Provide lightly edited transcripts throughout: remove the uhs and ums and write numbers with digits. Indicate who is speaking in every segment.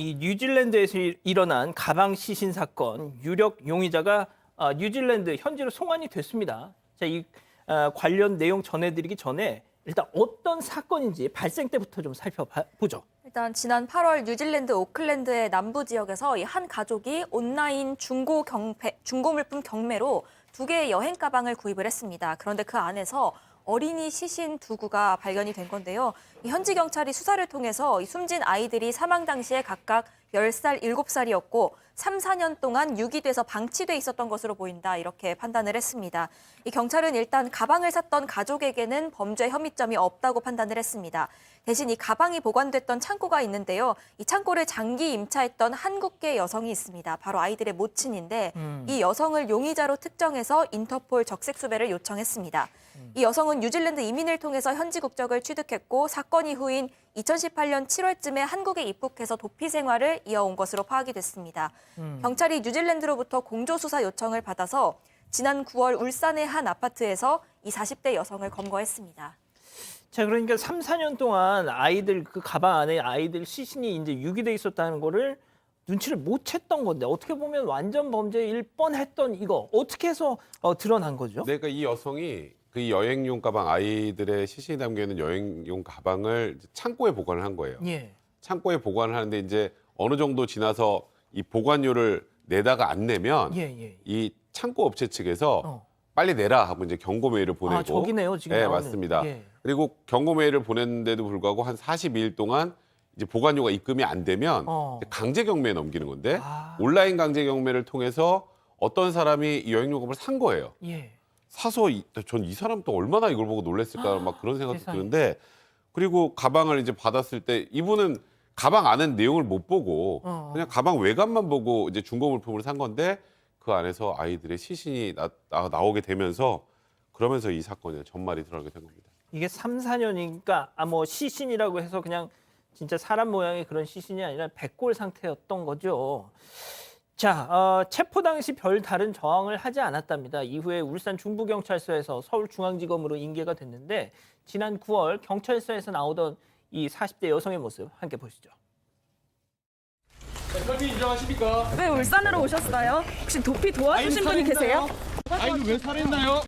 Speaker 1: 이 뉴질랜드에서 일어난 가방 시신 사건 유력 용의자가 뉴질랜드 현지로 송환이 됐습니다. 자, 이 관련 내용 전해드리기 전에 일단 어떤 사건인지 발생 때부터 좀 살펴보죠.
Speaker 2: 일단 지난 8월 뉴질랜드 오클랜드의 남부 지역에서 이 한 가족이 온라인 중고물품 경매로 2개의 여행 가방을 구입을 했습니다. 그런데 그 안에서 어린이 시신 2구가 발견이 된 건데요. 이 현지 경찰이 수사를 통해서 이 숨진 아이들이 사망 당시에 각각 10살, 7살이었고 3, 4년 동안 유기돼서 방치돼 있었던 것으로 보인다, 이렇게 판단을 했습니다. 이 경찰은 일단 가방을 샀던 가족에게는 범죄 혐의점이 없다고 판단을 했습니다. 대신 이 가방이 보관됐던 창고가 있는데요. 이 창고를 장기 임차했던 한국계 여성이 있습니다. 바로 아이들의 모친인데 이 여성을 용의자로 특정해서 인터폴 적색 수배를 요청했습니다. 이 여성은 뉴질랜드 이민을 통해서 현지 국적을 취득했고 사건 이후인 2018년 7월쯤에 한국에 입국해서 도피 생활을 이어온 것으로 파악이 됐습니다. 경찰이 뉴질랜드로부터 공조수사 요청을 받아서 지난 9월 울산의 한 아파트에서 이 40대 여성을 검거했습니다.
Speaker 1: 자, 그러니까 3, 4년 동안 아이들 그 가방 안에 아이들 시신이 이제 유기돼 있었다는 거를 눈치를 못 챘던 건데 어떻게 보면 완전 범죄일 뻔했던 이거 어떻게 해서 드러난 거죠?
Speaker 3: 네, 그러니까 이 여성이 그 여행용 가방, 아이들의 시신이 담겨 있는 여행용 가방을 창고에 보관을 한 거예요.
Speaker 1: 예.
Speaker 3: 창고에 보관을 하는데 이제 어느 정도 지나서 이 보관료를 내다가 안 내면 이 창고 업체 측에서 빨리 내라 하고 이제 경고 메일을 보내고.
Speaker 1: 저기네요, 지금
Speaker 3: 네,
Speaker 1: 나오는.
Speaker 3: 맞습니다.
Speaker 1: 예.
Speaker 3: 그리고 경고 메일을 보냈는데도 불구하고 한 42일 동안 이제 보관료가 입금이 안 되면 강제 경매에 넘기는 건데 온라인 강제 경매를 통해서 어떤 사람이 이 여행용 가방을 산 거예요.
Speaker 1: 예.
Speaker 3: 사서 전 이 사람 또 얼마나 이걸 보고 놀랬을까 막 그런 생각도
Speaker 1: 세상에.
Speaker 3: 드는데, 그리고 가방을 이제 받았을 때 이분은 가방 안에 내용을 못 보고 그냥 가방 외관만 보고 이제 중고 물품을 산 건데 그 안에서 아이들의 시신이 나오게 되면서 그러면서 이 사건에 전말이 드러나게 된 겁니다.
Speaker 1: 이게 3, 4년이니까 뭐 시신이라고 해서 그냥 진짜 사람 모양의 그런 시신이 아니라 백골 상태였던 거죠. 자, 체포 당시 별 다른 저항을 하지 않았답니다. 이후에 울산 중부경찰서에서 서울중앙지검으로 인계가 됐는데 지난 9월 경찰서에서 나오던 이 40대 여성의 모습 함께 보시죠.
Speaker 4: 혈비 인정하십니까?
Speaker 5: 왜 울산으로 오셨어요? 혹시 도피 도와주신 분이 계세요?
Speaker 4: 아이는 왜 살해했나요?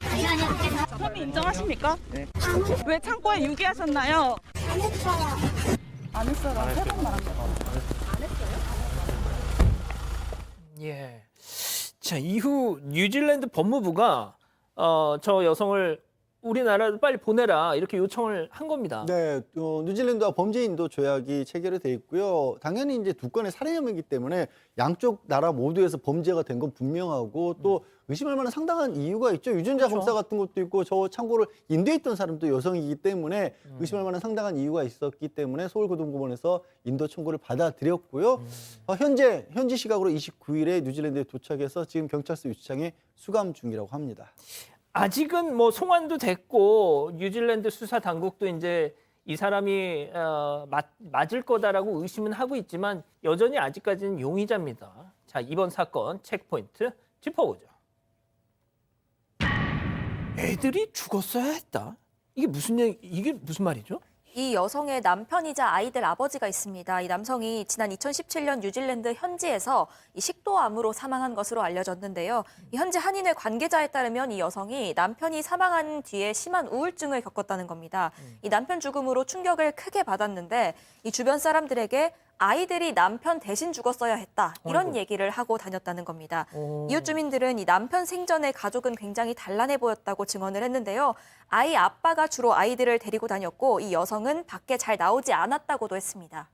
Speaker 5: 혐의 인정하십니까? 네. 왜 창고에 유기하셨나요? 안 했어요. 세번 말한 거.
Speaker 1: 예. 자, 이후 뉴질랜드 법무부가 저 여성을 우리나라로 빨리 보내라 이렇게 요청을 한 겁니다.
Speaker 6: 네, 뉴질랜드와 범죄인도 조약이 체결이 돼 있고요. 당연히 이제 2건의 살해 혐의이기 때문에 양쪽 나라 모두에서 범죄가 된 건 분명하고 또 의심할 만한 상당한 이유가 있죠. 유전자 검사 같은 것도 있고 저 창고를 인도에 있던 사람도 여성이기 때문에 의심할 만한 상당한 이유가 있었기 때문에 서울고등법원에서 인도 청구를 받아들였고요. 현지 시각으로 29일에 뉴질랜드에 도착해서 지금 경찰서 유치장에 수감 중이라고 합니다.
Speaker 1: 아직은 뭐 송환도 됐고 뉴질랜드 수사 당국도 이제 이 사람이 맞을 거다라고 의심은 하고 있지만 여전히 아직까지는 용의자입니다. 자, 이번 사건 체크포인트 짚어보죠. 애들이 죽었어야 했다. 이게 무슨 말이죠?
Speaker 2: 이 여성의 남편이자 아이들 아버지가 있습니다. 이 남성이 지난 2017년 뉴질랜드 현지에서 이 식도암으로 사망한 것으로 알려졌는데요. 이 현지 한인회 관계자에 따르면 이 여성이 남편이 사망한 뒤에 심한 우울증을 겪었다는 겁니다. 이 남편 죽음으로 충격을 크게 받았는데 이 주변 사람들에게 아이들이 남편 대신 죽었어야 했다, 이런 얘기를 하고 다녔다는 겁니다. 이웃 주민들은 이 남편 생전에 가족은 굉장히 단란해 보였다고 증언을 했는데요. 아이 아빠가 주로 아이들을 데리고 다녔고 이 여성은 밖에 잘 나오지 않았다고도 했습니다.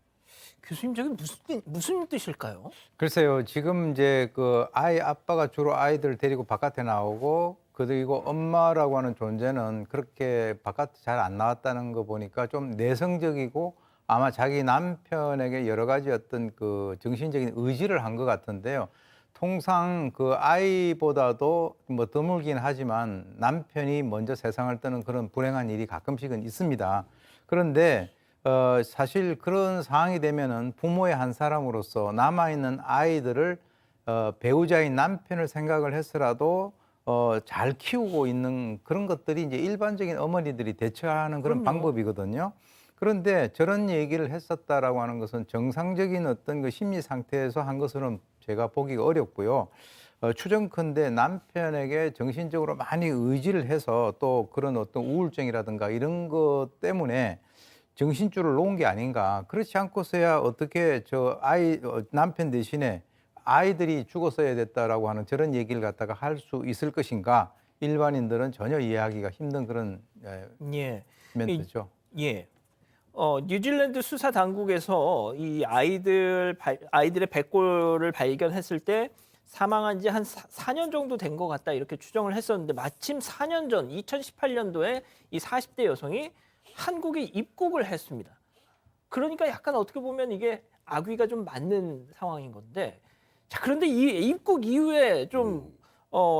Speaker 1: 교수님, 저게 무슨 뜻일까요?
Speaker 7: 글쎄요, 지금 이제 그 아이 아빠가 주로 아이들을 데리고 바깥에 나오고 그리고 엄마라고 하는 존재는 그렇게 바깥에 잘 안 나왔다는 거 보니까 좀 내성적이고 아마 자기 남편에게 여러 가지 어떤 그 정신적인 의지를 한 것 같은데요. 통상 그 아이보다도 뭐 드물긴 하지만 남편이 먼저 세상을 떠는 그런 불행한 일이 가끔씩은 있습니다. 그런데 사실 그런 상황이 되면은 부모의 한 사람으로서 남아있는 아이들을 배우자인 남편을 생각을 해서라도 잘 키우고 있는 그런 것들이 이제 일반적인 어머니들이 대처하는 그런 방법이거든요. 그런데 저런 얘기를 했었다라고 하는 것은 정상적인 어떤 그 심리 상태에서 한 것으로는 제가 보기가 어렵고요. 추정컨대 남편에게 정신적으로 많이 의지를 해서 또 그런 어떤 우울증이라든가 이런 것 때문에 정신줄을 놓은 게 아닌가. 그렇지 않고서야 어떻게 남편 대신에 아이들이 죽었어야 됐다라고 하는 저런 얘기를 갖다가 할 수 있을 것인가. 일반인들은 전혀 이해하기가 힘든 그런
Speaker 1: 예.
Speaker 7: 멘트죠.
Speaker 1: 예. 뉴질랜드 수사 당국에서 이 아이들의 백골을 발견했을 때 사망한 지 한 4년 정도 된 것 같다 이렇게 추정을 했었는데 마침 4년 전 2018년도에 이 40대 여성이 한국에 입국을 했습니다. 그러니까 약간 어떻게 보면 이게 악귀가 좀 맞는 상황인 건데 자 그런데 이 입국 이후에 좀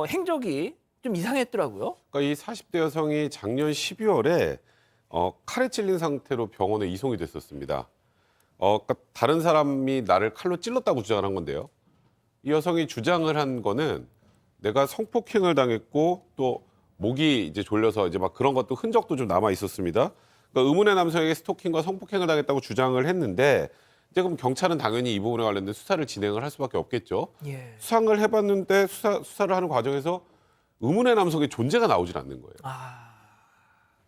Speaker 1: 행적이 좀 이상했더라고요.
Speaker 3: 그러니까 이 40대 여성이 작년 12월에 칼에 찔린 상태로 병원에 이송이 됐었습니다. 그러니까 다른 사람이 나를 칼로 찔렀다고 주장을 한 건데요. 이 여성이 주장을 한 거는 내가 성폭행을 당했고 또 목이 이제 졸려서 이제 막 그런 것도 흔적도 좀 남아 있었습니다. 그러니까 의문의 남성에게 스토킹과 성폭행을 당했다고 주장을 했는데 이제 그럼 경찰은 당연히 이 부분에 관련된 수사를 진행을 할 수밖에 없겠죠.
Speaker 1: 예.
Speaker 3: 수상을 해봤는데 수사를 하는 과정에서 의문의 남성의 존재가 나오질 않는 거예요.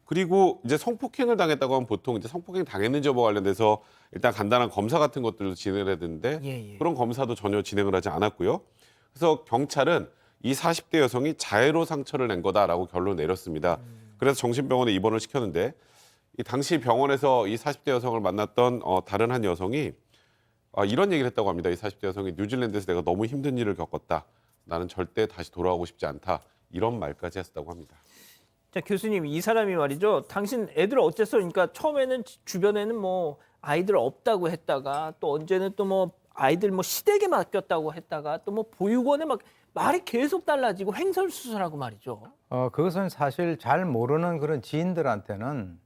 Speaker 3: 그리고 이제 성폭행을 당했다고 하면 보통 이제 성폭행 당했는지 여부와 관련돼서 일단 간단한 검사 같은 것들도 진행을 해야 되는데
Speaker 1: 예.
Speaker 3: 그런 검사도 전혀 진행을 하지 않았고요. 그래서 경찰은 이 40대 여성이 자해로 상처를 낸 거다라고 결론을 내렸습니다. 그래서 정신병원에 입원을 시켰는데 이 당시 병원에서 이 40대 여성을 만났던 다른 한 여성이 이런 얘기를 했다고 합니다. 이 40대 여성이 뉴질랜드에서 내가 너무 힘든 일을 겪었다. 나는 절대 다시 돌아오고 싶지 않다. 이런 말까지 했다고 합니다.
Speaker 1: 자 교수님 이 사람이 말이죠. 당신 애들 어째서 그러니까 처음에는 주변에는 뭐 아이들 없다고 했다가 또 언제는 또 뭐 아이들 뭐 시댁에 맡겼다고 했다가 또 뭐 보육원에 막 말이 계속 달라지고 횡설수설하고 말이죠.
Speaker 7: 그것은 사실 잘 모르는 그런 지인들한테는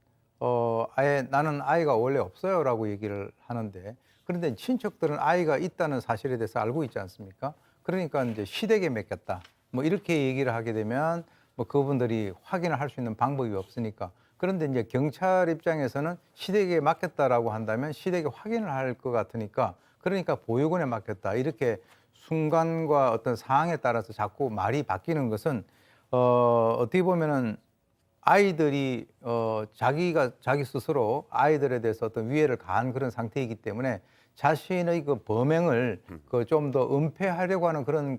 Speaker 7: 아예 나는 아이가 원래 없어요라고 얘기를 하는데 그런데 친척들은 아이가 있다는 사실에 대해서 알고 있지 않습니까? 그러니까 이제 시댁에 맡겼다. 뭐 이렇게 얘기를 하게 되면 뭐 그분들이 확인을 할 수 있는 방법이 없으니까. 그런데 이제 경찰 입장에서는 시댁에 맡겼다라고 한다면 시댁에 확인을 할 것 같으니까 그러니까 보육원에 맡겼다. 이렇게 순간과 어떤 상황에 따라서 자꾸 말이 바뀌는 것은 어떻게 보면은 아이들이 자기 스스로 아이들에 대해서 어떤 위해를 가한 그런 상태이기 때문에 자신의 그 범행을 그 좀 더 은폐하려고 하는 그런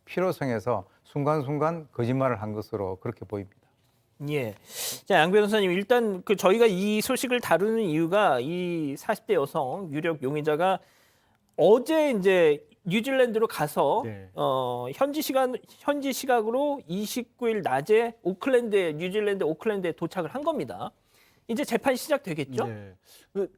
Speaker 7: 필요성에서 순간순간 거짓말을 한 것으로 그렇게 보입니다.
Speaker 1: 예. 자, 양 변호사님 일단 저희가 이 소식을 다루는 이유가 이 40대 여성 유력 용의자가 어제 이제 뉴질랜드로 가서
Speaker 6: 네.
Speaker 1: 현지 시각으로 29일 낮에 뉴질랜드 오클랜드에 도착을 한 겁니다. 이제 재판이 시작되겠죠?
Speaker 6: 네.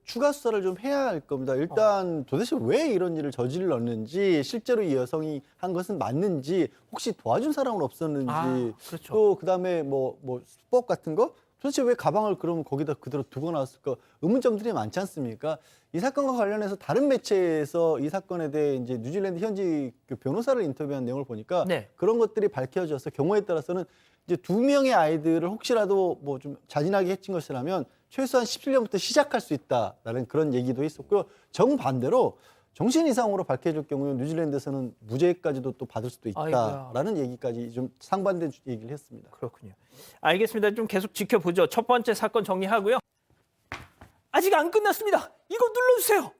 Speaker 6: 추가 수사를 좀 해야 할 겁니다. 일단 도대체 왜 이런 일을 저질렀는지, 실제로 이 여성이 한 것은 맞는지, 혹시 도와준 사람은 없었는지,
Speaker 1: 그렇죠.
Speaker 6: 또 그다음에 뭐 수법 같은 거, 도대체 왜 가방을 그럼 거기다 그대로 두고 나왔을까? 의문점들이 많지 않습니까? 이 사건과 관련해서 다른 매체에서 이 사건에 대해 이제 뉴질랜드 현지 그 변호사를 인터뷰한 내용을 보니까
Speaker 1: 네.
Speaker 6: 그런 것들이 밝혀져서 경우에 따라서는 이제 2명의 아이들을 혹시라도 뭐 좀 잔인하게 해친 것이라면 최소한 17년부터 시작할 수 있다라는 그런 얘기도 있었고요. 정반대로 정신 이상으로 밝혀질 경우에 뉴질랜드에서는 무죄까지도 또 받을 수도 있다라는 얘기까지 좀 상반된 얘기를 했습니다.
Speaker 1: 그렇군요. 알겠습니다. 좀 계속 지켜보죠. 첫 번째 사건 정리하고요. 아직 안 끝났습니다. 이거 눌러주세요.